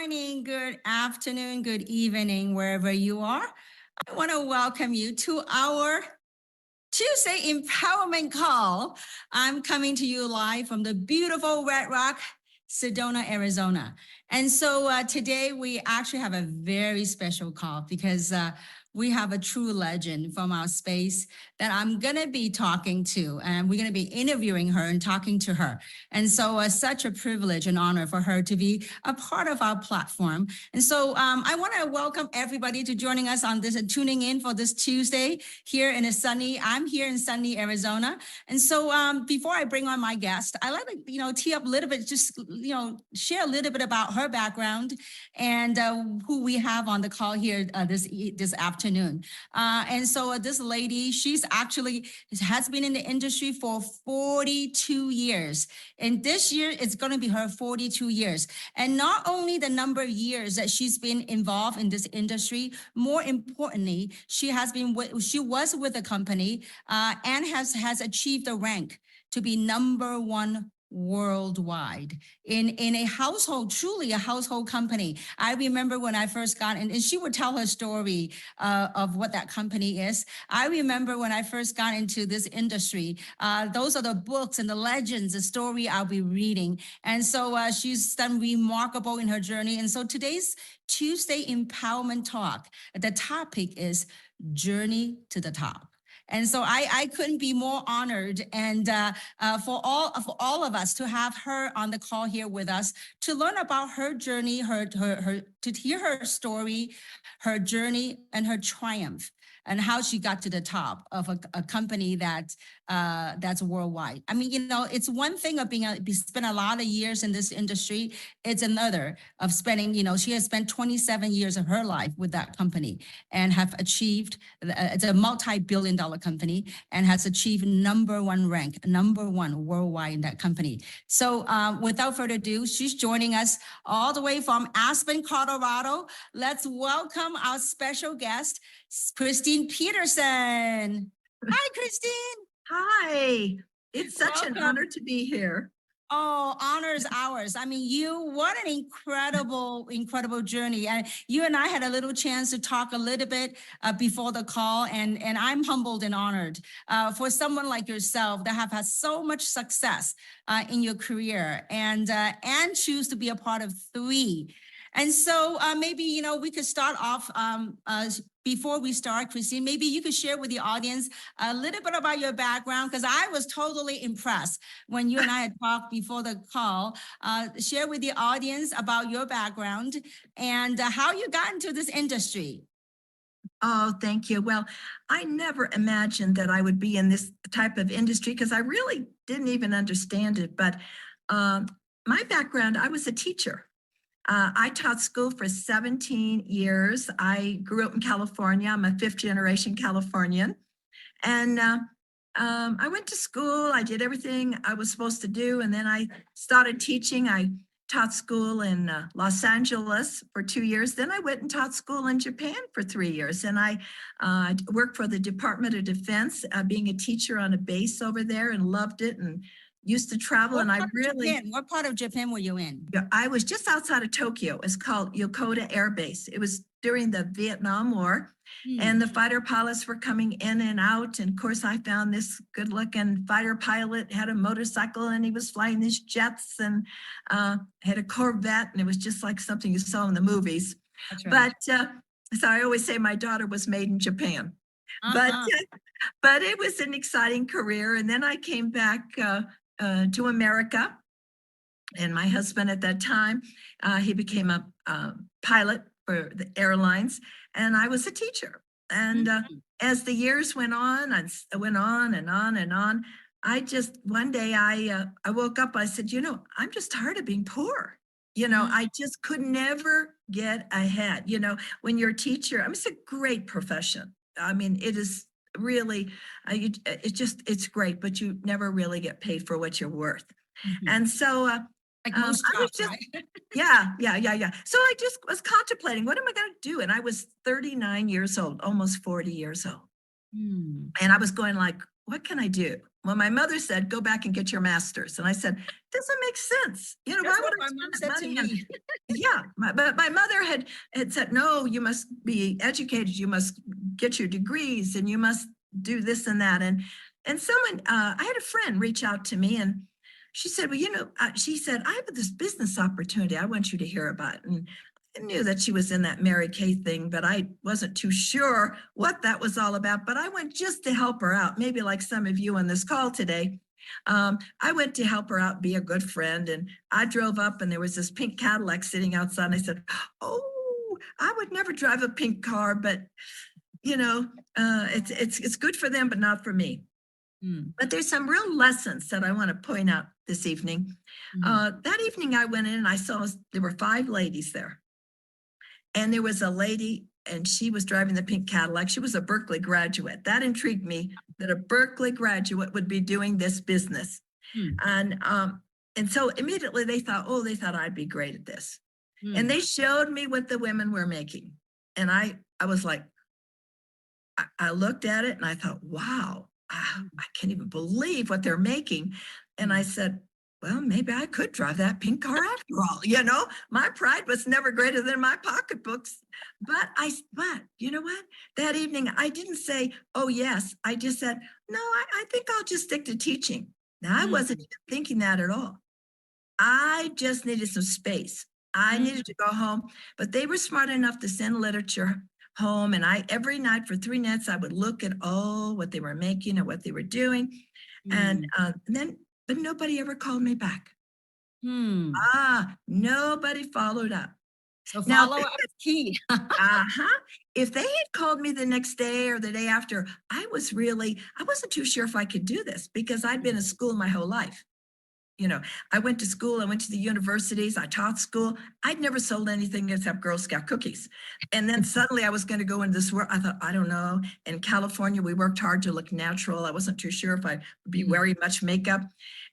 morning, good afternoon, good evening, wherever you are. I want to welcome you to our Tuesday Empowerment Call. I'm coming to you live from the beautiful Red Rock, Sedona, Arizona. And so today we actually have a very special call because we have a true legend from our space that I'm going to be talking to, and we're going to be interviewing her and talking to her. And so such a privilege and honor for her to be a part of our platform. And so I want to welcome everybody to joining us on this and tuning in for this Tuesday here in I'm here in sunny Arizona. And so before I bring on my guest, I like to, tee up a little bit, just, share a little bit about her background and who we have on the call here this afternoon. And so this lady, she's actually has been in the industry for 42 years. And this year, it's going to be her 42 years. And not only the number of years that she's been involved in this industry, more importantly, she was with the company and has achieved the rank to be number one worldwide in a household, truly a household company. I remember when I first got in, and she would tell her story of what that company is. I remember when I first got into this industry, those are the books and the legends, the story I'll be reading. And so she's done remarkable in her journey. And so today's Tuesday Empowerment Talk, the topic is Journey to the Top. And so I couldn't be more honored and for all of us to have her on the call here with us to learn about her journey, to hear her story, her journey and her triumph and how she got to the top of a company that's worldwide. I mean, it's one thing of spent a lot of years in this industry. It's another of spending, she has spent 27 years of her life with that company and have achieved, it's a multi-billion-dollar company and has achieved number one worldwide in that company. So without further ado, she's joining us all the way from Aspen, Colorado. Let's welcome our special guest, Christine Petersen. Hi, Christine. Hi, it's such an honor to be here. Oh, honor is ours. I mean, what an incredible journey. And you and I had a little chance to talk a little bit before the call, and I'm humbled and honored for someone like yourself that have had so much success in your career and choose to be a part of three. And so maybe, we could start off before we start, Christine, maybe you could share with the audience a little bit about your background, because I was totally impressed when you and I had talked before the call. Share with the audience about your background and how you got into this industry. Oh, thank you. Well, I never imagined that I would be in this type of industry because I really didn't even understand it. But my background, I was a teacher. I taught school for 17 years. I grew up in California. I'm a fifth generation Californian. And I went to school. I did everything I was supposed to do. And then I started teaching. I taught school in Los Angeles for 2 years. Then I went and taught school in Japan for 3 years. And I worked for the Department of Defense, being a teacher on a base over there, and loved it and used to travel. What part of Japan were you in? I was just outside of Tokyo. It's called Yokota Air Base. It was during the Vietnam War, and the fighter pilots were coming in and out. And of course, I found this good-looking fighter pilot, had a motorcycle, and he was flying these jets and had a Corvette, and it was just like something you saw in the movies. That's right. But so I always say my daughter was made in Japan. But it was an exciting career. And then I came back to America, and my husband at that time, he became a pilot for the airlines, and I was a teacher. And as the years went on, I went on and on and on. One day I woke up, I said, I'm just tired of being poor. I just could never get ahead. When you're a teacher, it's a great profession. I mean, it is really, it's great, but you never really get paid for what you're worth. And so like most jobs, right? Yeah. So I just was contemplating, what am I going to do? And I was 39 years old, almost 40 years old. And I was going like, what can I do? Well, my mother said, go back and get your master's. And I said, doesn't make sense. You know, That's why what would I my mom spend that said to money on me. yeah, but my mother had said, no, you must be educated, you must get your degrees, and you must do this and that. And someone, I had a friend reach out to me, and she said, well, she said, I have this business opportunity I want you to hear about. And I knew that she was in that Mary Kay thing, but I wasn't too sure what that was all about. But I went just to help her out, maybe like some of you on this call today. I went to help her out, be a good friend, and I drove up, and there was this pink Cadillac sitting outside. And I said, "Oh, I would never drive a pink car, but it's good for them, but not for me." But there's some real lessons that I want to point out this evening. That evening, I went in and I saw there were 5 ladies there, and there was a lady, and she was driving the pink Cadillac. She was a Berkeley graduate. That intrigued me, that a Berkeley graduate would be doing this business. And so immediately they thought I'd be great at this. And they showed me what the women were making. And I was like, I looked at it and I thought, wow, I can't even believe what they're making. And I said, well, maybe I could drive that pink car after all. My pride was never greater than my pocketbooks. But you know what? That evening, I didn't say, oh, yes. I just said, no, I think I'll just stick to teaching. Now, I wasn't even thinking that at all. I just needed some space. I needed to go home, but they were smart enough to send literature home. And every night for 3 nights, I would look at what they were making and what they were doing. And but nobody ever called me back. Nobody followed up. So Now, follow up is key. if they had called me the next day or the day after, I wasn't too sure if I could do this because I'd been in school my whole life. I went to school, I went to the universities, I taught school. I'd never sold anything except Girl Scout cookies. And then suddenly I was going to go into this world. I thought, I don't know. In California, we worked hard to look natural. I wasn't too sure if I'd be wearing much makeup.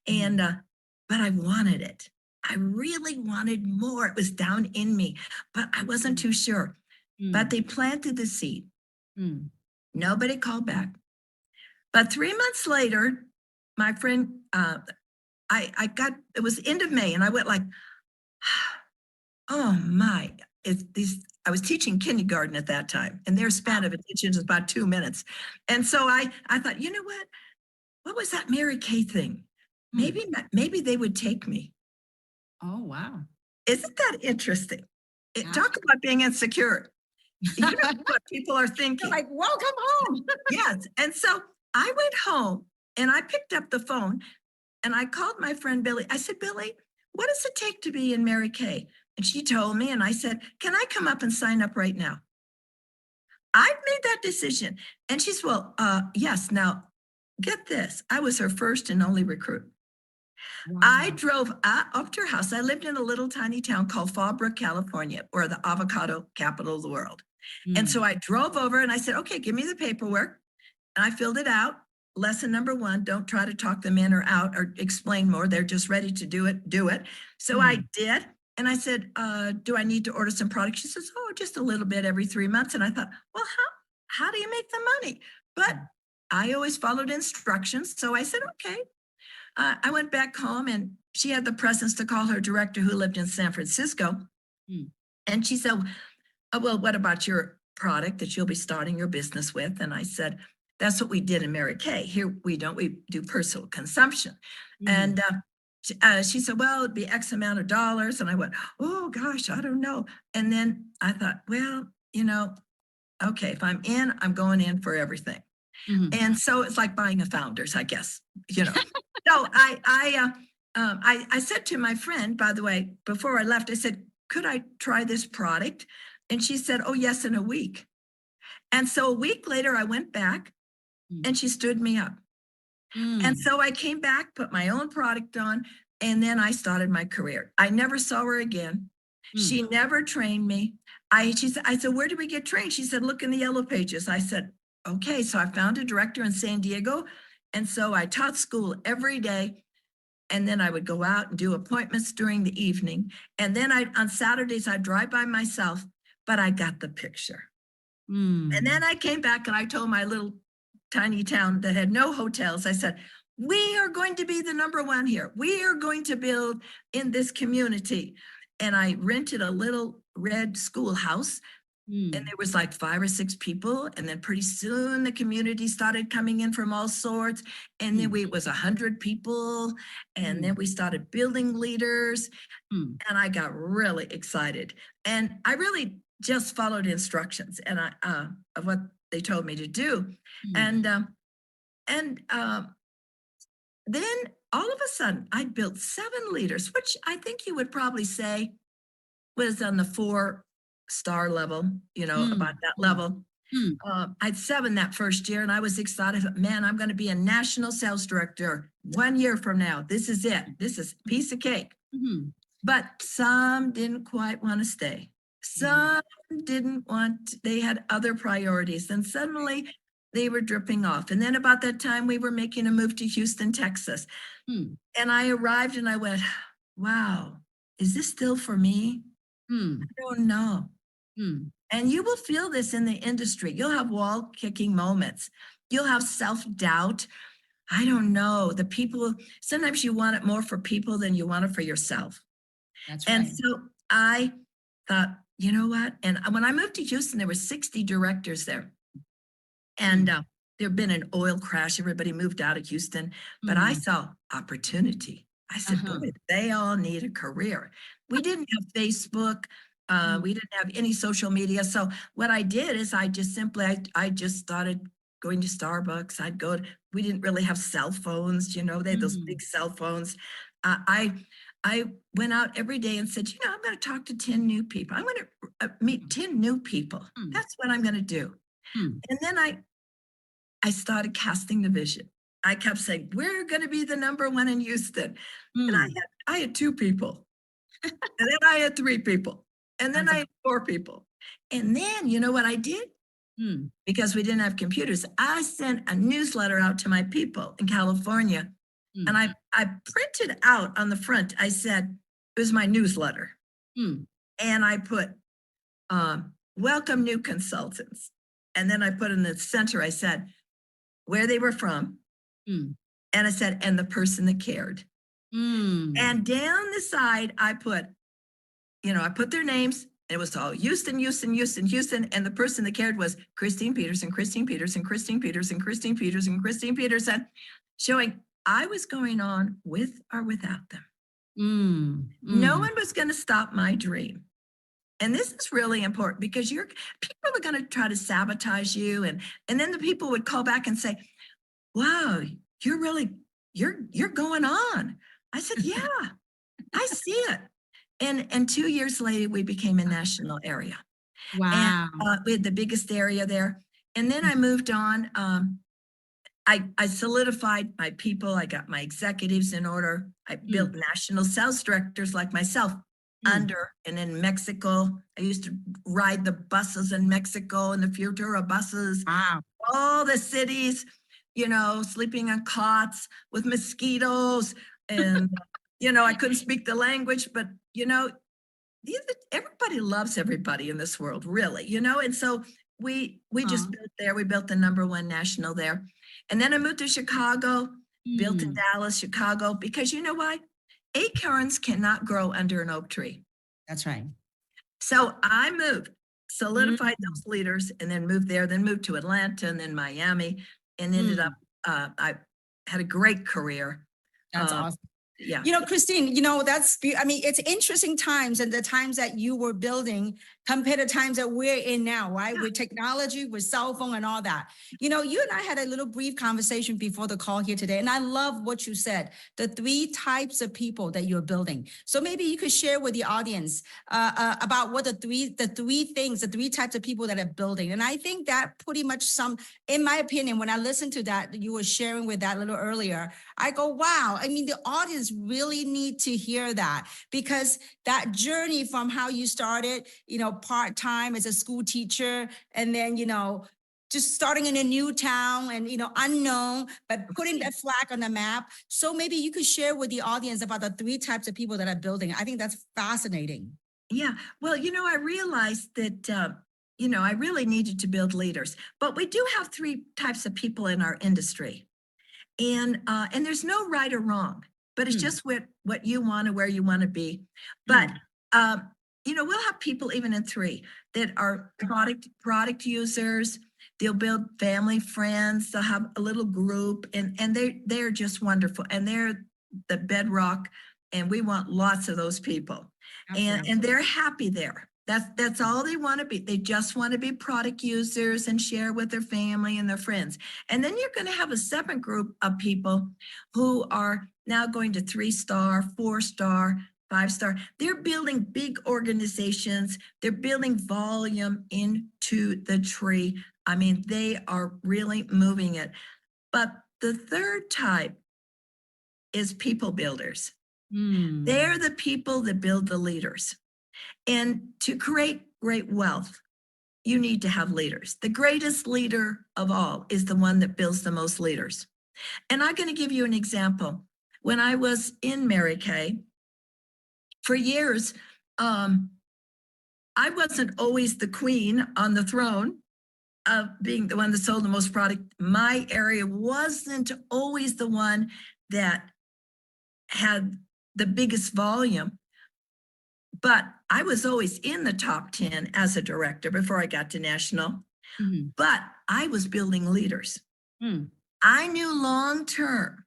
And, but I wanted it. I really wanted more. It was down in me, but I wasn't too sure. But they planted the seed. Nobody called back. But 3 months later, my friend, it was end of May, and I went like, oh my, I was teaching kindergarten at that time, and their span of attention is about 2 minutes. And so I thought, you know what was that Mary Kay thing? Maybe they would take me. Oh, wow. Isn't that interesting? Talk about being insecure. You know what people are thinking. Like, welcome home. Yes. And so I went home and I picked up the phone and I called my friend Billy. I said, Billy, what does it take to be in Mary Kay? And she told me, and I said, can I come up and sign up right now? I've made that decision. And she said, well, yes. Now, get this. I was her first and only recruit. Wow. I drove up to her house. I lived in a little tiny town called Fallbrook, California, or the avocado capital of the world. And so I drove over and I said, okay, give me the paperwork. And I filled it out. Lesson number 1, don't try to talk them in or out or explain more. They're just ready to do it. So I did. And I said, do I need to order some products? She says, oh, just a little bit every 3 months. And I thought, well, how do you make the money? But I always followed instructions. So I said, okay. I went back home and she had the presence to call her director who lived in San Francisco. And she said, oh, well, what about your product that you'll be starting your business with? And I said, that's what we did in Mary Kay. Here we do personal consumption. And she said, well, it'd be X amount of dollars. And I went, oh gosh, I don't know. And then I thought, well, okay, if I'm in, I'm going in for everything. And so it's like buying a Founders, I guess, So I said to my friend, by the way, before I left, I said, could I try this product? And she said, oh, yes, in a week. And so a week later, I went back and she stood me up. And so I came back, put my own product on, and then I started my career. I never saw her again. She never trained me. I said, where do we get trained? She said, look in the yellow pages. I said, okay. So I found a director in San Diego. And so I taught school every day. And then I would go out and do appointments during the evening. And then on Saturdays, I'd drive by myself, but I got the picture. And then I came back and I told my little tiny town that had no hotels. I said, we are going to be the number one here. We are going to build in this community. And I rented a little red schoolhouse. And there was like 5 or 6 people. And then pretty soon the community started coming in from all sorts. And then it was 100 people. And then we started building leaders. And I got really excited. And I really just followed instructions and of what they told me to do. And then all of a sudden I built 7 leaders, which I think you would probably say was on the 4-star level, about that level. I had 7 that first year and I was excited. Man, I'm going to be a national sales director 1 year from now. This is it. This is a piece of cake. But some didn't quite want to stay. Some didn't want, they had other priorities. And suddenly they were dripping off. And then about that time, we were making a move to Houston, Texas. And I arrived and I went, wow, is this still for me? I don't know. And you will feel this in the industry. You'll have wall kicking moments. You'll have self-doubt. I don't know. The people, sometimes you want it more for people than you want it for yourself. That's right. And so I thought, you know what? And when I moved to Houston, there were 60 directors there. And there had been an oil crash. Everybody moved out of Houston. But I saw opportunity. I said, boy, they all need a career. We didn't have Facebook. We didn't have any social media. So what I did is I just started going to Starbucks. I'd go to, we didn't really have cell phones, they had those big cell phones. I went out every day and said, I'm going to talk to 10 new people. I'm going to meet 10 new people. That's what I'm going to do. And then I started casting the vision. I kept saying, we're going to be the number one in Houston. And I had 2 people. And then I had 3 people. And then I had 4 people. And then, you know what I did? Because we didn't have computers, I sent a newsletter out to my people in California. And I printed out on the front, I said, it was my newsletter. And I put, welcome new consultants. And then I put in the center, I said, where they were from. And I said, and the person that cared. And down the side, I put, I put their names. And it was all Houston. And the person that cared was Christine Petersen, showing I was going on with or without them. No one was going to stop my dream. And this is really important because people are going to try to sabotage you. And then the people would call back and say, wow, you're going on. I said, yeah, I see it. And 2 years later, we became a national area. Wow. And we had the biggest area there. And then I moved on. I solidified my people. I got my executives in order. I built national sales directors like myself under and in Mexico. I used to ride the buses in Mexico and the Futura buses. Wow. All the cities, sleeping on cots with mosquitoes. And, I couldn't speak the language, but, everybody loves everybody in this world, really, and so we just built there. We built the number one national there. And then I moved to Chicago, built in Dallas, Chicago, because you know why? Acorns cannot grow under an oak tree. That's right. So I moved, solidified those leaders, and then moved there, then moved to Atlanta and then Miami, and ended up, I had a great career. That's awesome. Yeah. Christine, it's interesting times and the times that you were building compared to times that we're in now, right? With technology, with cell phone and all that. You and I had a little brief conversation before the call here today, and I love what you said, the 3 types of people that you're building. So maybe you could share with the audience about what the three types of people that are building. And I think that pretty much in my opinion, when I listened to that, you were sharing with that a little earlier, I go, wow, the audience really need to hear that, because that journey from how you started, part-time as a school teacher, and then, just starting in a new town and, unknown, but putting that flag on the map. So maybe you could share with the audience about the 3 types of people that are building. I think that's fascinating. Yeah. Well, I realized that I really needed to build leaders. But we do have three types of people in our industry. And there's no right or wrong, but it's just what you want and where you want to be. But we'll have people even in three that are product users. They'll build family, friends. They'll have a little group, and they're just wonderful, and they're the bedrock. And we want lots of those people, and they're happy there. That's all they want to be. They just want to be product users and share with their family and their friends. And then you're going to have a separate group of people who are now going to 3-star, 4-star, 5-star. They're building big organizations. They're building volume into the tree. I mean, they are really moving it. But the third type is people builders. They're the people that build the leaders. And to create great wealth, you need to have leaders. The greatest leader of all is the one that builds the most leaders. And I'm going to give you an example. When I was in Mary Kay, for years, I wasn't always the queen on the throne of being the one that sold the most product. My area wasn't always the one that had the biggest volume. But I was always in the top 10 as a director before I got to national. But I was building leaders. I knew long term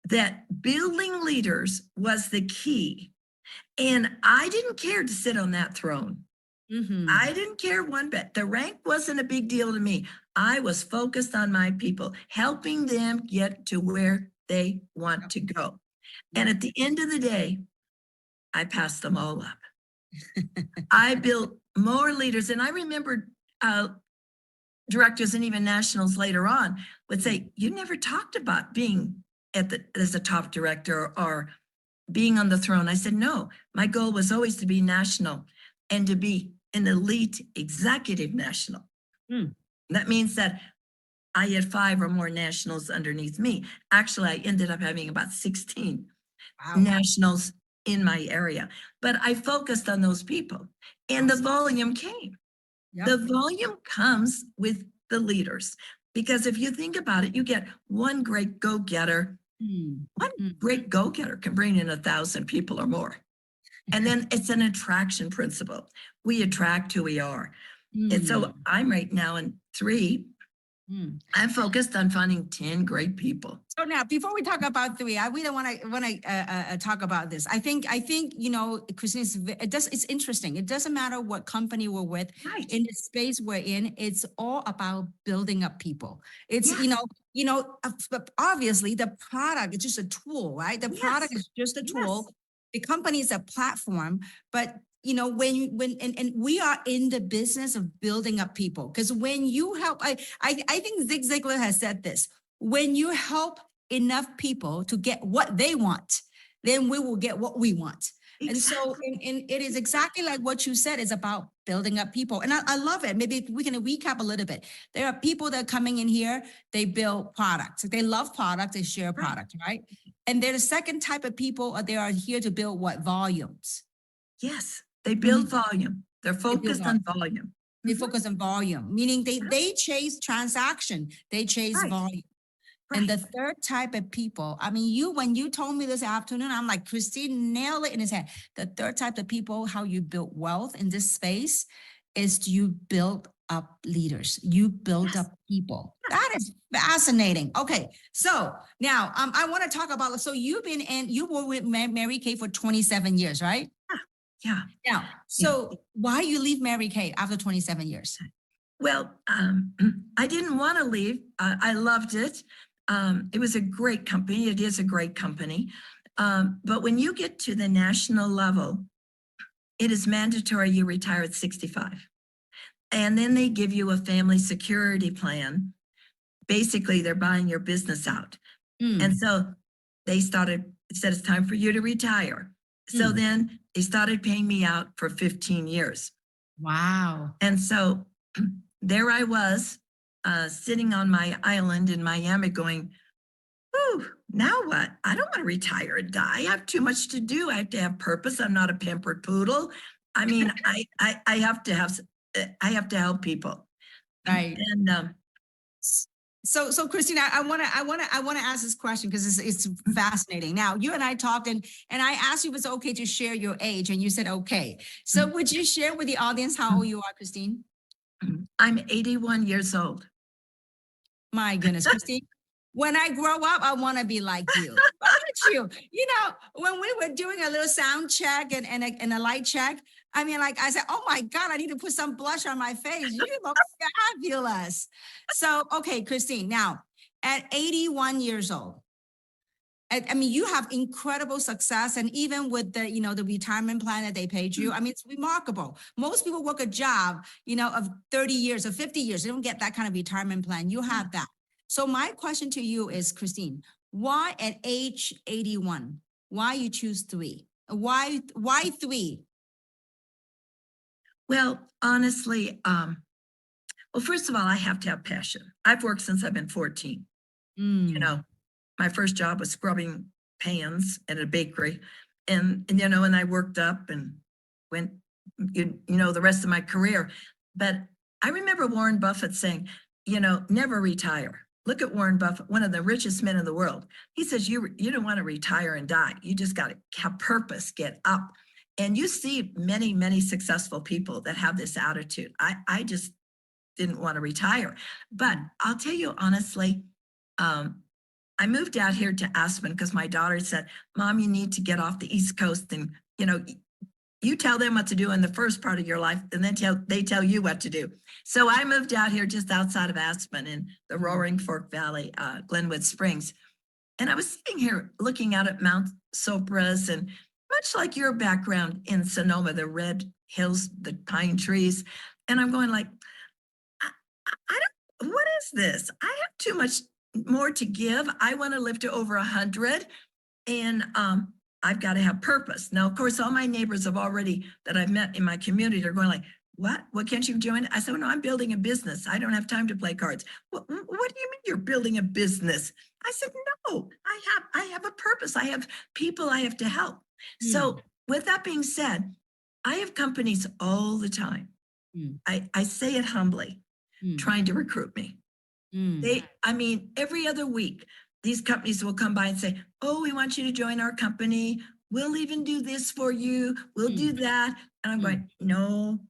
that building leaders was the key. And I didn't care to sit on that throne. I didn't care one bit. The rank wasn't a big deal to me. I was focused on my people, helping them get to where they want to go. And at the end of the day, I passed them all up. I built more leaders. And I remember directors and even nationals later on would say, you never talked about being as a top director or being on the throne. I said, no, my goal was always to be national and to be an elite executive national. That means that I had 5 or more nationals underneath me. Actually, I ended up having about 16 nationals in my area, but I focused on those people, and the volume came. The volume comes with the leaders, because if you think about it, you get one great go-getter. One great go-getter can bring in 1,000 people or more. And then it's an attraction principle. We attract who we are. And so I'm right now in 3. I'm focused on finding 10 great people. So now, before we talk about 3, I really want to talk about this. I think Christine, it's interesting. It doesn't matter what company we're with, in the space we're in. It's all about building up people. It's obviously the product is just a tool, right? The product is just a tool. The company is a platform, but when we are in the business of building up people, because when you help, I think Zig Ziglar has said this, when you help enough people to get what they want, then we will get what we want. Exactly. And so it is exactly like what you said, is about building up people. And I love it. Maybe we can recap a little bit. There are people that are coming in here, they build products. They love products, they share products, right? And there's a second type of people, they are here to build what? Volumes. Yes. They build volume. They're focused on volume. They focus on volume, meaning they chase transaction, they chase volume. And the third type of people, I mean, when you told me this afternoon, I'm like, Christine nailed it in his head. The third type of people, how you build wealth in this space, is you build up leaders. You build up people. That is fascinating. Okay, so now I want to talk about, so you were with Mary Kay for 27 years, right? Yeah. Now, so why you leave Mary Kay after 27 years? Well, I didn't want to leave. I loved it. It was a great company. It is a great company. But when you get to the national level, it is mandatory you retire at 65. And then they give you a family security plan. Basically, they're buying your business out. And so they said it's time for you to retire. So then they started paying me out for 15 years. Wow. And so there I was, sitting on my island in Miami going, ooh, now what? I don't want to retire and die. I have too much to do. I have to have purpose. I'm not a pampered poodle. I mean, I have to have I have to help people. Right. And So Christine, I want to ask this question because it's fascinating. Now, you and I talked, and I asked you if it's okay to share your age, and you said okay. So would you share with the audience how old you are, Christine? I'm 81 years old. My goodness, Christine. When I grow up, I want to be like you. Look at you. You know, when we were doing a little sound check and a light check, I mean, like I said, oh my God, I need to put some blush on my face. You look fabulous. So, okay, Christine, now at 81 years old, I mean, you have incredible success. And even with the, the retirement plan that they paid you, I mean, it's remarkable. Most people work a job, of 30 years or 50 years. They don't get that kind of retirement plan. You have that. So my question to you is, Christine, why at age 81, why you choose three? Why three? Well, honestly, well, first of all, I have to have passion. I've worked since I've been 14. My first job was scrubbing pans at a bakery. And I worked up and went, the rest of my career. But I remember Warren Buffett saying, never retire. Look at Warren Buffett, one of the richest men in the world. He says, you don't want to retire and die. You just got to have purpose, get up. And you see many, many successful people that have this attitude. I just didn't want to retire. But I'll tell you honestly, I moved out here to Aspen because my daughter said, Mom, you need to get off the East Coast and, you tell them what to do in the first part of your life, and then they tell you what to do. So I moved out here just outside of Aspen in the Roaring Fork Valley, Glenwood Springs. And I was sitting here looking out at Mount Sopras, and much like your background in Sonoma, the red hills, the pine trees. And I'm going like, I don't, what is this? I have too much more to give. I want to live to over 100. And I've got to have purpose. Now, of course, all my neighbors that I've met in my community are going like, what can't you join? I said, well, no, I'm building a business. I don't have time to play cards. What do you mean you're building a business? I said, no, I have a purpose. I have people I have to help. So with that being said, I have companies all the time. I say it humbly, trying to recruit me. Every other week, these companies will come by and say, oh, we want you to join our company. We'll even do this for you. We'll do that. And I'm going, no.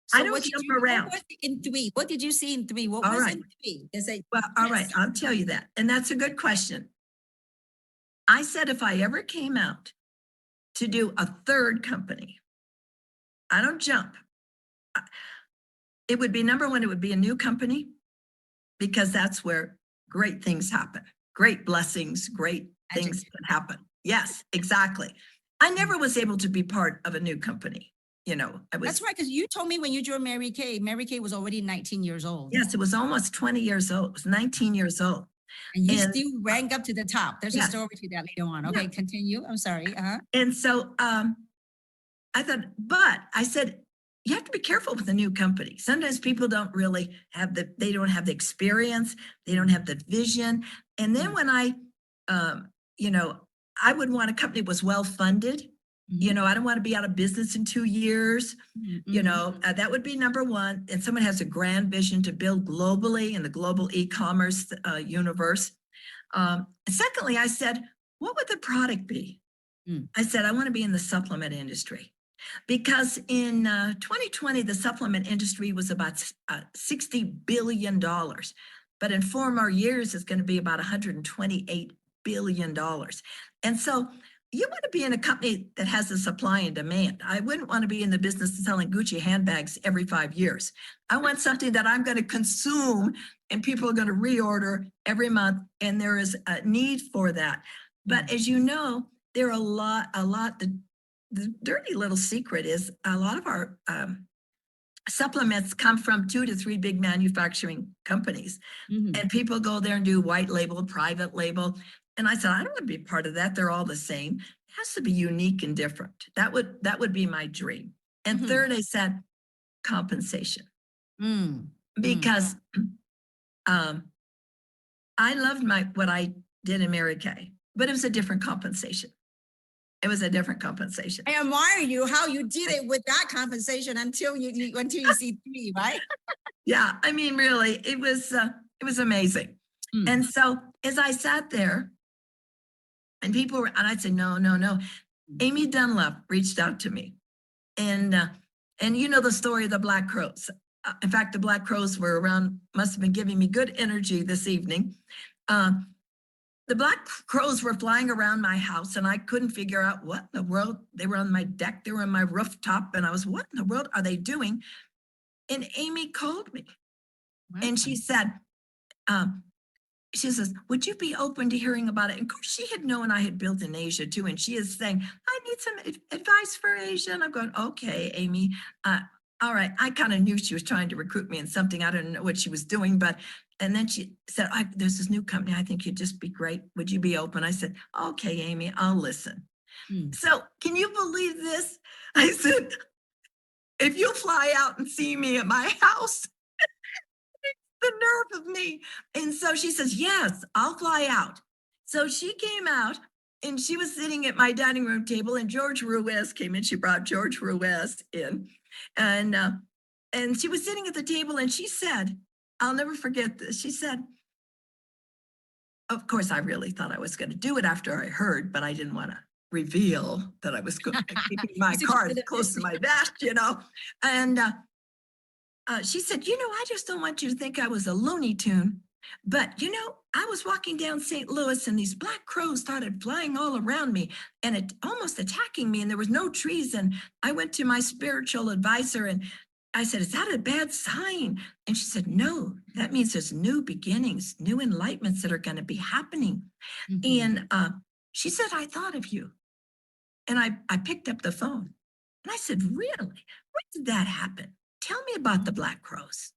So I don't jump around. What was in three? What did you see in three? What all was right. in three? Well, all right, I'll tell you that. And that's a good question. I said, if I ever came out to do a third company, I don't jump. It would be number one, it would be a new company, because that's where great things happen. Great blessings, great things can happen. Yes, exactly. I never was able to be part of a new company. That's right, because you told me when you joined Mary Kay was already 19 years old. Yes, it was almost 20 years old. It was 19 years old. And you still rank up to the top. There's a story to that later on. Okay, continue. I'm sorry. And so I thought, but I said, you have to be careful with a new company. Sometimes people don't really they don't have the experience. They don't have the vision. And then when I would want a company that was well-funded. I don't want to be out of business in 2 years. That would be number one. And someone has a grand vision to build globally in the global e-commerce universe. Secondly, I said, what would the product be? I said, I want to be in the supplement industry. Because in 2020, the supplement industry was about $60 billion. But in 4 more years, it's going to be about $128 billion. And so you want to be in a company that has a supply and demand. I wouldn't want to be in the business of selling Gucci handbags every 5 years. I want something that I'm going to consume and people are going to reorder every month. And there is a need for that. But as you know, there are a lot, the dirty little secret is a lot of our supplements come from 2 to 3 big manufacturing companies. And people go there and do white label, private label. And I said, I don't want to be part of that. They're all the same. It has to be unique and different. That would be my dream. And third, I said compensation. Because I loved what I did in Mary Kay, but it was a different compensation. It was a different compensation. I admire you how you did it with that compensation until you see three, right? Yeah, I mean, really, it was amazing. And so as I sat there, and people were, and I'd say, no, no, no. Amy Dunlap reached out to me, and you know the story of the Black Crows. In fact, the Black Crows were around, must have been giving me good energy this evening. The Black Crows were flying around my house, and I couldn't figure out what in the world. They were on my deck, they were on my rooftop, and I was, what in the world are they doing? And Amy called me, and she said, she says, would you be open to hearing about it? And of course, she had known I had built in Asia too. And she is saying, I need some advice for Asia. And I'm going, okay, Amy. All right. I kind of knew she was trying to recruit me in something. I didn't know what she was doing. And then she said, there's this new company. I think you'd just be great. Would you be open? I said, okay, Amy, I'll listen. So can you believe this? I said, if you fly out and see me at my house, the nerve of me. And so she says, yes, I'll fly out. So she came out, and she was sitting at my dining room table, and George Ruiz came in. She brought George Ruiz in, and she was sitting at the table, and she said, I'll never forget this. She said, of course, I really thought I was going to do it after I heard, but I didn't want to reveal that I was keeping my cards close to my vest, you know. And she said, I just don't want you to think I was a Looney Tune, but, I was walking down St. Louis, and these Black Crows started flying all around me and almost attacking me, and there was no trees. And I went to my spiritual advisor, and I said, is that a bad sign? And she said, no, that means there's new beginnings, new enlightenments that are going to be happening. And she said, I thought of you. And I picked up the phone, and I said, really? When did that happen? Tell me about the Black Crows.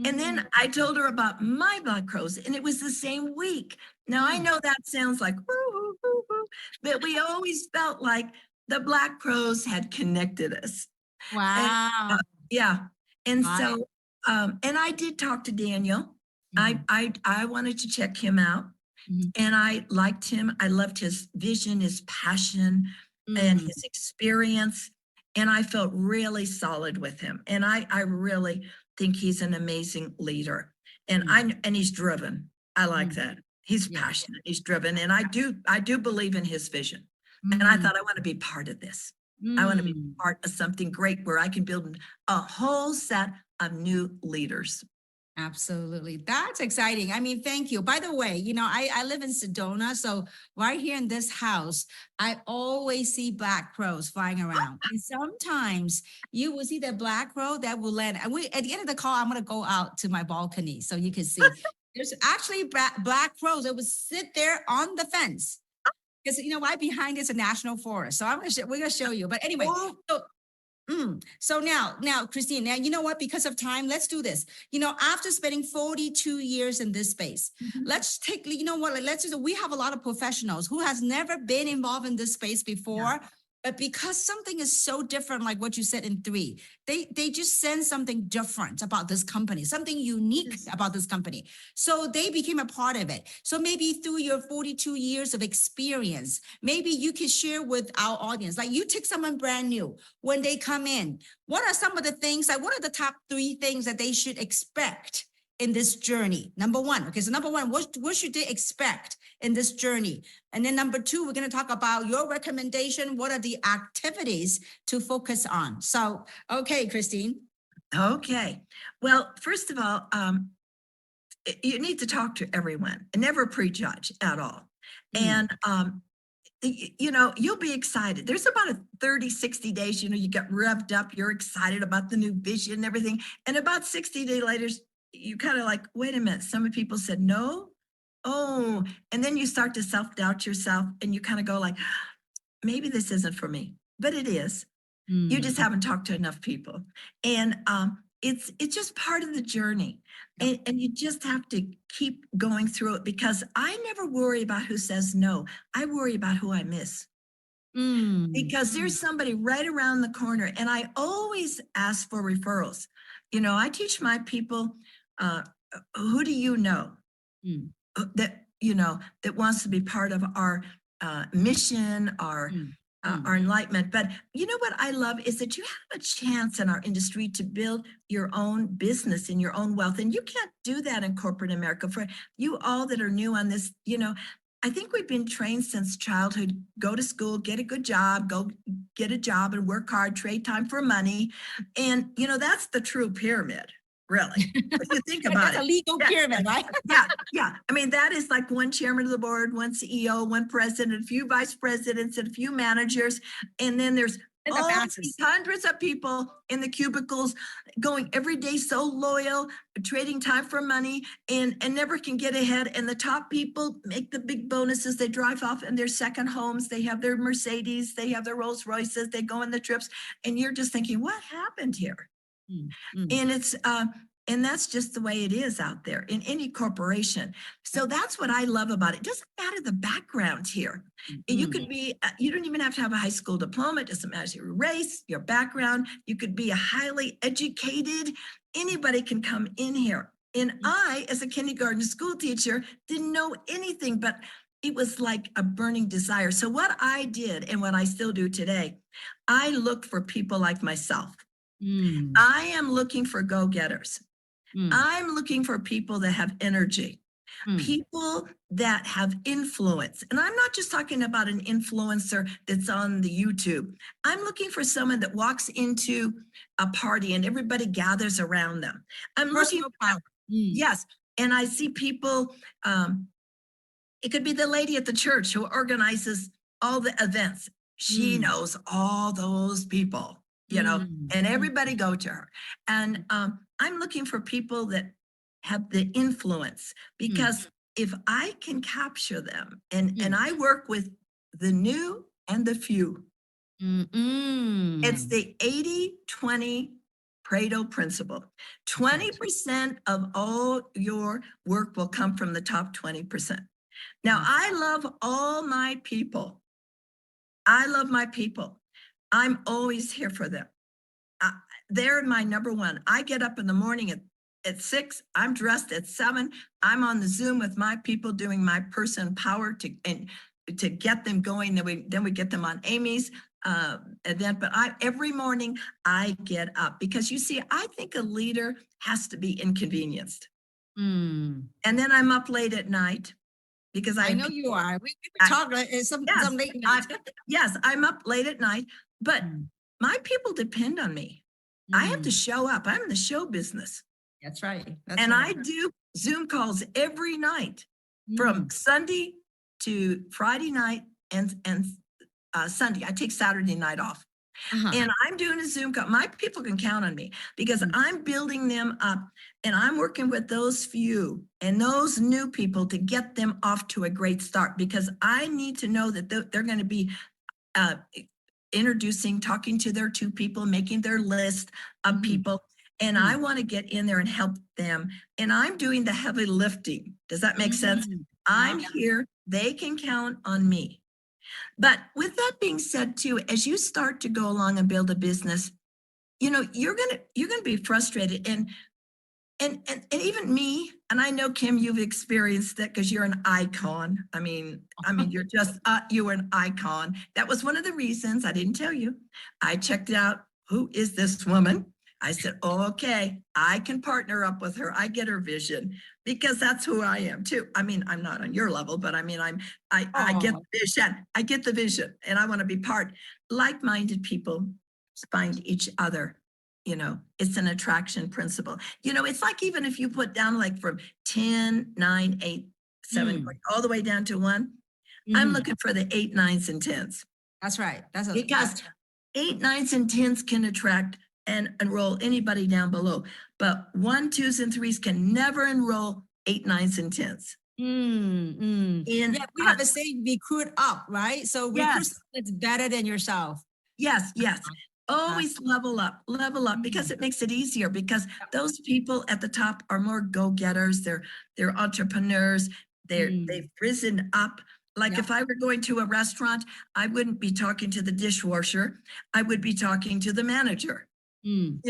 And then I told her about my Black Crows, and it was the same week. Now, I know that sounds like, woo, woo, woo, but we always felt like the Black Crows had connected us. Wow. And, yeah. And so, and I did talk to Daniel. I wanted to check him out, and I liked him. I loved his vision, his passion, and his experience. And I felt really solid with him. And I really think he's an amazing leader. And and he's driven. I like that. He's passionate, he's driven. And I do believe in his vision. And I thought, I want to be part of this. I want to be part of something great where I can build a whole set of new leaders. Absolutely. That's exciting. I mean, thank you. By the way, I live in Sedona. So right here in this house, I always see Black Crows flying around. And sometimes you will see the Black Crow that will land. And at the end of the call, I'm going to go out to my balcony so you can see. There's actually Black Crows that will sit there on the fence. Because right behind is a national forest. So we're going to show you. But anyway, so now, Christine, now, you know what, because of time, let's do this. After spending 42 years in this space, let's take, we have a lot of professionals who has never been involved in this space before, but because something is so different, like what you said in 3, they just sense something different about this company, something unique about this company. So they became a part of it. So maybe through your 42 years of experience, maybe you can share with our audience, like you take someone brand new, when they come in, what are some of the things, like what are the top 3 things that they should expect in this journey? Number 1. Okay, so number 1, what should they expect in this journey? And then number 2, we're going to talk about your recommendation. What are the activities to focus on? So, okay, Christine. Okay. Well, first of all, you need to talk to everyone and never prejudge at all. And, you'll be excited. There's about 60 days, you get revved up. You're excited about the new vision and everything. And about 60 days later, you kind of like, wait a minute. Some people said no. Oh, and then you start to self-doubt yourself, and you kind of go like, maybe this isn't for me, but it is. You just haven't talked to enough people. And it's just part of the journey. And you just have to keep going through it, because I never worry about who says no. I worry about who I miss. Because there's somebody right around the corner, and I always ask for referrals. I teach my people, who do you know that, that wants to be part of our mission, our our enlightenment. But you know what I love is that you have a chance in our industry to build your own business and your own wealth. And you can't do that in corporate America. For you all that are new on this, I think we've been trained since childhood, go to school, get a good job, go get a job and work hard, trade time for money. And, that's the true pyramid, really. If you think about That's it. a legal pyramid, right? Yeah. I mean, that is like one chairman of the board, one CEO, one president, a few vice presidents, and a few managers. And then there's And the all masses. these hundreds of people in the cubicles going every day, so loyal, trading time for money, and never can get ahead. And the top people make the big bonuses. They drive off in their second homes. They have their Mercedes. They have their Rolls Royces. They go on the trips. And you're just thinking, what happened here? And it's and that's just the way it is out there in any corporation. So that's what I love about it. It doesn't matter the background here. You could be, you don't even have to have a high school diploma. It doesn't matter your race, your background. You could be a highly educated, anybody can come in here. And I, as a kindergarten school teacher, didn't know anything, but it was like a burning desire. So what I did and what I still do today, I look for people like myself. I am looking for go-getters. I'm looking for people that have energy, people that have influence. And I'm not just talking about an influencer that's on the YouTube. I'm looking for someone that walks into a party and everybody gathers around them. I'm looking for power. Yes. And I see people, it could be the lady at the church who organizes all the events. She knows all those people. And everybody go to her. And I'm looking for people that have the influence, because if I can capture them, and I work with the new and the few, it's the 80-20 Pareto principle. 20% of all your work will come from the top 20%. Now, I love all my people. I love my people. I'm always here for them. They're my number one. I get up in the morning at 6. I'm dressed at 7. I'm on the Zoom with my people doing my person power to get them going. Then we get them on Amy's event. But every morning I get up, because you see, I think a leader has to be inconvenienced. And then I'm up late at night. Because I know you are. We talk some late nights. Yes, I'm up late at night, but my people depend on me. I have to show up. I'm in the show business. That's right. I do Zoom calls every night from Sunday to Friday night and Sunday. I take Saturday night off. And I'm doing a Zoom call. My people can count on me, because I'm building them up, and I'm working with those few and those new people to get them off to a great start, because I need to know that they're going to be talking to their 2 people, making their list of people. And I want to get in there and help them. And I'm doing the heavy lifting. Does that make sense? I'm here. They can count on me. But with that being said, too, as you start to go along and build a business, you're gonna be frustrated, and even me. And I know, Kim, you've experienced that, because you're an icon. I mean, you're just you were an icon. That was one of the reasons I didn't tell you. I checked out, who is this woman? I said, oh, okay, I can partner up with her. I get her vision, because that's who I am too. I mean, I'm not on your level, but I mean, I get the vision. I get the vision, and I want to be part. Like-minded people find each other. It's an attraction principle. It's like, even if you put down like from 10, 9, 8, 7, all the way down to 1, I'm looking for the 8, 9s, and 10s. That's right. Because 8, 9s, and 10s can attract and enroll anybody down below, but 1, 2s, and 3s can never enroll 8, 9s, and 10s. Yeah, we have to say recruit up, right? So recruit someone that's better than yourself. Yes. Always level up, because it makes it easier, because those people at the top are more go-getters. They're entrepreneurs. They've risen up. Like if I were going to a restaurant, I wouldn't be talking to the dishwasher. I would be talking to the manager. Even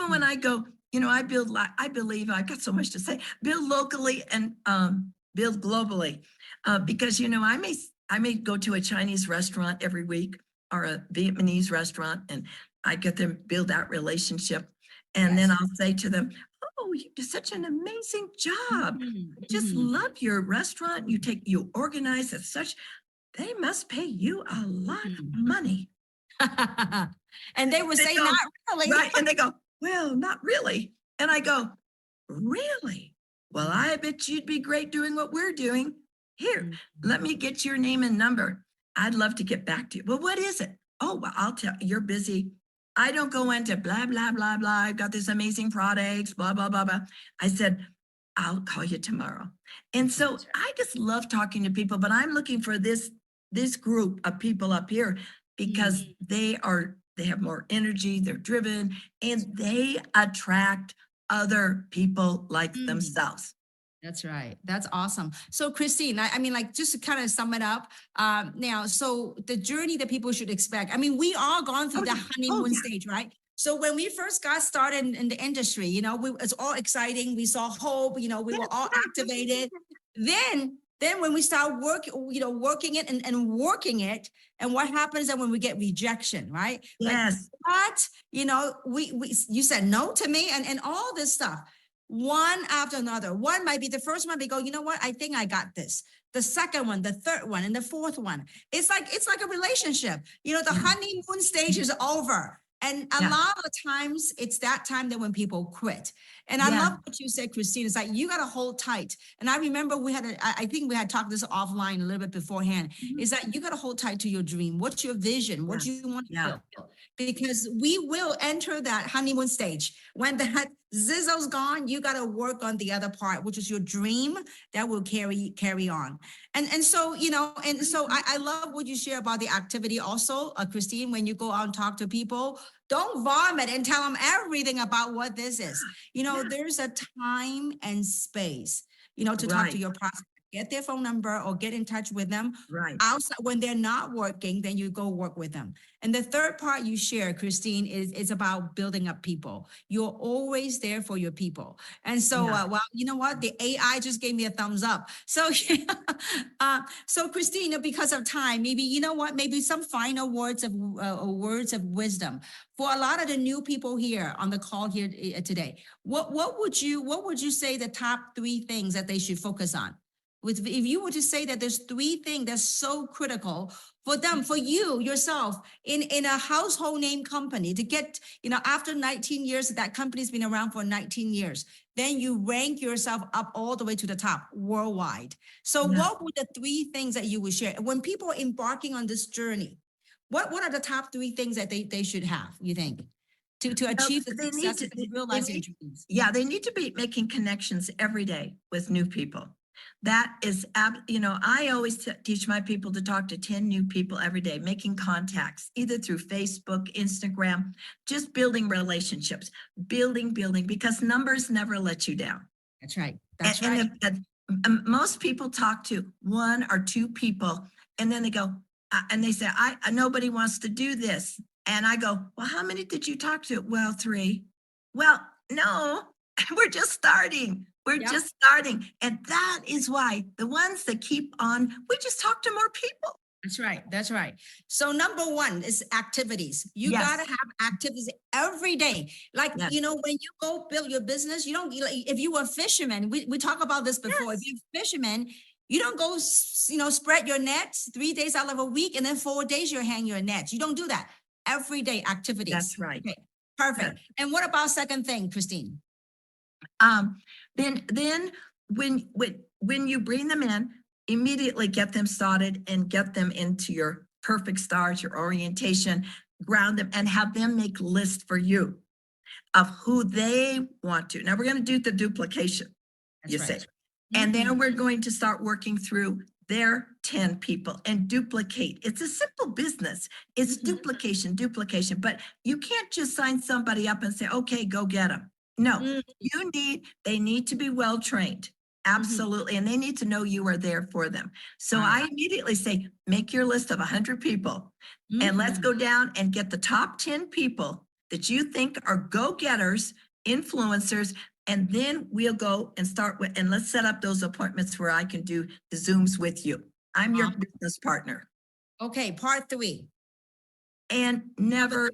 when I go, I believe I got so much to say, build locally and build globally, because, I may go to a Chinese restaurant every week, or a Vietnamese restaurant, and I get them build that relationship. And then Yes. I'll say to them, "Oh, you did such an amazing job. I just love your restaurant. You organize it such, they must pay you a lot of money." And they would They say, go, not really. right. And they go, "Well, not really." And I go, "Really? Well, I bet you'd be great doing what we're doing. Here, let me get your name and number. I'd love to get back to you." "Well, what is it?" "Oh, well, I'll tell you, you're busy. I don't go into blah, blah, blah, blah. I've got this amazing products, blah, blah, blah, blah." I said, "I'll call you tomorrow." And so I just love talking to people, but I'm looking for this group of people up here because they have more energy, they're driven, and they attract other people like themselves. That's right. That's awesome. So Christine, I mean, like just to kind of sum it up, now, so the journey that people should expect, I mean, we all gone through the honeymoon stage, right? So when we first got started in the industry, you know, it's all exciting. We saw hope, you know, we were all activated. Then when we start working it and working it, and what happens then when we get rejection, right? Yes. Like, what, you know, you said no to me and all this stuff. One after another. One might be the first one. They go, "You know what? I think I got this." The second one, the third one, and the fourth one. It's like a relationship. You know, the honeymoon stage is over. And a lot of times it's that time that when people quit. And I love what you said, Christine. It's like you got to hold tight. And I remember I think we had talked this offline a little bit beforehand. Is that you got to hold tight to your dream. What's your vision? What you want to build? Because we will enter that honeymoon stage. When that Zizzo's gone, you got to work on the other part, which is your dream that will carry on. And so, you know, and so I love what you share about the activity also, Christine, when you go out and talk to people, don't vomit and tell them everything about what this is. You know, there's a time and space, you know, to talk to your prospect. Get their phone number or get in touch with them. Right. Outside, when they're not working, then you go work with them. And the third part you share, Christine, is about building up people. You're always there for your people. And so, well, you know what? The AI just gave me a thumbs up. So, so Christine, because of time, maybe, you know what? Maybe some final words of wisdom for a lot of the new people here on the call here today. What would you say the top 3 things that they should focus on? If you were to say that there's 3 things that's so critical for them, for you yourself in a household name company to get, you know, after 19 years, that company's been around for 19 years, then you rank yourself up all the way to the top worldwide. So what would the 3 things that you would share when people are embarking on this journey? What are the top 3 things that they should have, you think, to achieve the success and realize their dreams? Yeah, they need to be making connections every day with new people. That is, you know, I always teach my people to talk to 10 new people every day, making contacts, either through Facebook, Instagram, just building relationships, building, because numbers never let you down. That's right. That's right. Most people talk to 1 or 2 people, and then they go, and they say, nobody wants to do this. And I go, "Well, how many did you talk to?" "Well, 3. "Well, no, we're just starting. We're just starting." And that is why the ones that keep on, we just talk to more people. That's right. That's right. So number 1 is activities. You got to have activities every day. Like, you know, when you go build your business, you don't, if you were a fisherman, we talked about this before. If you're a fisherman, you don't go, you know, spread your nets 3 days out of a week and then 4 days you hang your nets. You don't do that. Everyday activities. That's right. Okay, perfect. And what about second thing, Christine? Then when you bring them in, immediately get them started and get them into your perfect stars, your orientation, ground them and have them make lists for you of who they want to. Now we're going to do the duplication, say. And then we're going to start working through their 10 people and duplicate. It's a simple business. It's duplication, but you can't just sign somebody up and say, "Okay, go get them." No, they need to be well trained. Absolutely. And they need to know you are there for them. So I immediately say, make your list of 100 people and let's go down and get the top 10 people that you think are go-getters, influencers, and then we'll go and start with, and let's set up those appointments where I can do the Zooms with you. I'm your business partner. Okay, part 3. and never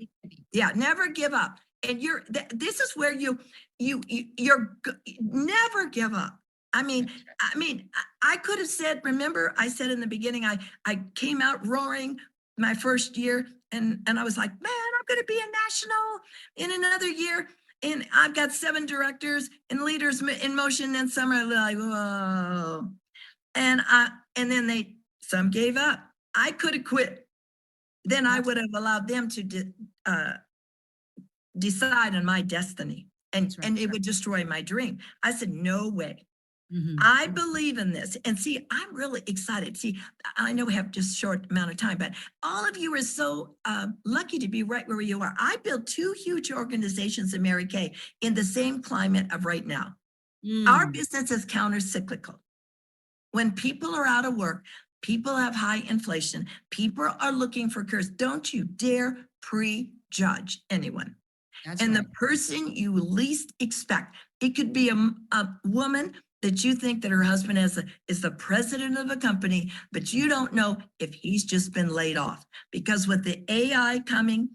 give up. And this is where never give up. I mean, I could have said, remember, I said in the beginning, I came out roaring my first year, and I was like, man, I'm going to be a national in another year. And I've got 7 directors and leaders in motion, and some are like, whoa. And then some gave up. I could have quit. Then I would have allowed them to decide on my destiny, and it would destroy my dream. I said, no way. I believe in this. And see, I'm really excited. See, I know we have just short amount of time, but all of you are so lucky to be right where you are. I built 2 huge organizations in Mary Kay in the same climate of right now. Our business is counter-cyclical. When people are out of work, people have high inflation, people are looking for careers. Don't you dare prejudge anyone. The person you least expect, it could be a woman that you think that her husband is the president of a company, but you don't know if he's just been laid off. Because with the AI coming,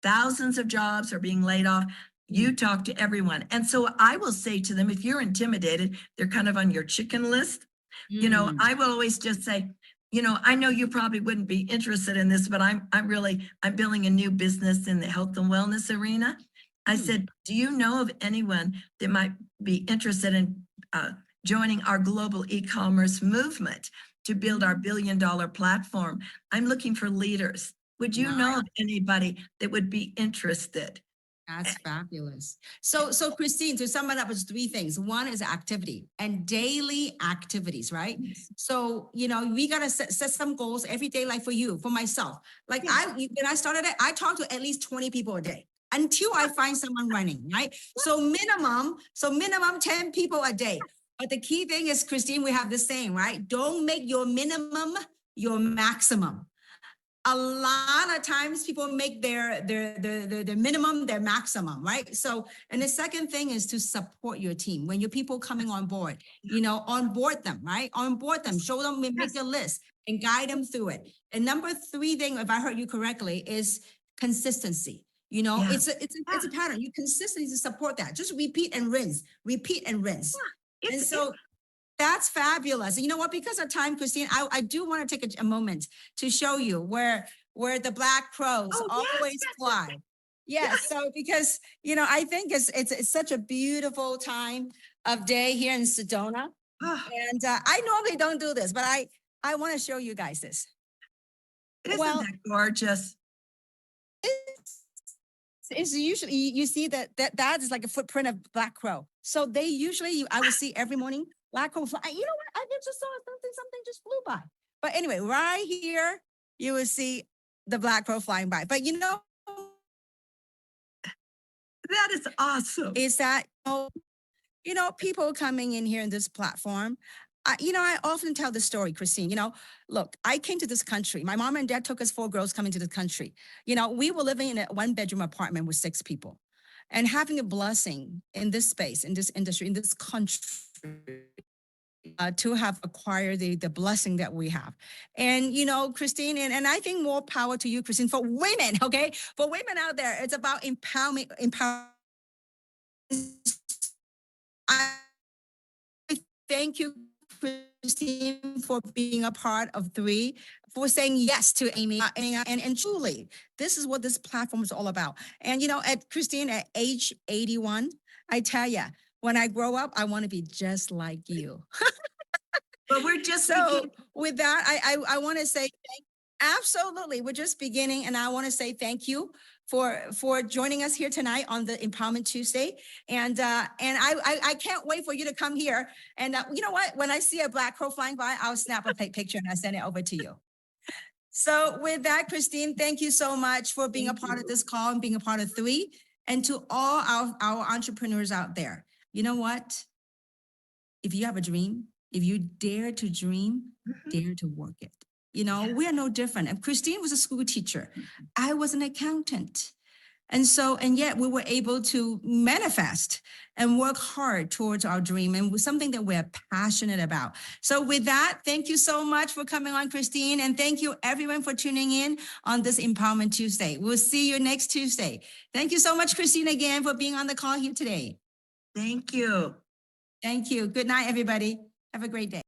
thousands of jobs are being laid off. You talk to everyone. And so I will say to them, if you're intimidated, they're kind of on your chicken list. You know, I will always just say, you know, I know you probably wouldn't be interested in this, but I'm building a new business in the health and wellness arena. I said, do you know of anyone that might be interested in joining our global e-commerce movement to build our $1 billion platform? I'm looking for leaders. Would you know of anybody that would be interested? That's fabulous. So Christine, to sum it up, it's 3 things. One is activity and daily activities, right? Yes. So, you know, we got to set some goals every day, like for you, for myself. Like when I started it, I talked to at least 20 people a day until I find someone running, right? So minimum 10 people a day. But the key thing is, Christine, we have the saying, right? Don't make your minimum your maximum. A lot of times people make their minimum their maximum, right? So, and the second thing is to support your team. When your people coming on board, you know, onboard them, right? Onboard them, show them, make a list and guide them through it. And number 3 thing, if I heard you correctly, is consistency. You know, it's a pattern. You consistently support that. Just repeat and rinse, repeat and rinse. And so that's fabulous. And you know what? Because of time, Christine, I do want to take a moment to show you where the black crows always fly. Yes. So because, you know, I think it's such a beautiful time of day here in Sedona. And I normally don't do this, but I want to show you guys this. Isn't that gorgeous? It's usually, you see that is like a footprint of black crow. So they usually, I will see every morning, black crow fly. You know what? I just saw something just flew by. But anyway, right here, you will see the black crow flying by. But you know, that is awesome. Is that, you know, people coming in here in this platform, I often tell the story, Christine, you know, look, I came to this country. My mom and dad took us 4 girls coming to the country. You know, we were living in a 1-bedroom apartment with 6 people and having a blessing in this space, in this industry, in this country, to have acquired the blessing that we have. And, you know, Christine, and I think more power to you, Christine, for women, okay? For women out there, it's about empowerment. I thank you, Christine, for being a part of 3, for saying yes to Amy. And truly, this is what this platform is all about. And, you know, Christine, at age 81, I tell you, when I grow up, I want to be just like you. But we're just so with that, I want to say absolutely. We're just beginning. And I want to say thank you for joining us here tonight on the Empowerment Tuesday. And I can't wait for you to come here. And you know what? When I see a black crow flying by, I'll snap a picture and I send it over to you. So with that, Christine, thank you so much for being a part of this call and being a part of 3. And to all our entrepreneurs out there, you know what? If you have a dream, if you dare to dream, dare to work it. You know, we are no different. And Christine was a school teacher. I was an accountant. And yet we were able to manifest and work hard towards our dream and something that we're passionate about. So with that, thank you so much for coming on, Christine. And thank you everyone for tuning in on this Empowerment Tuesday. We'll see you next Tuesday. Thank you so much, Christine, again for being on the call here today. Thank you. Thank you. Good night, everybody. Have a great day.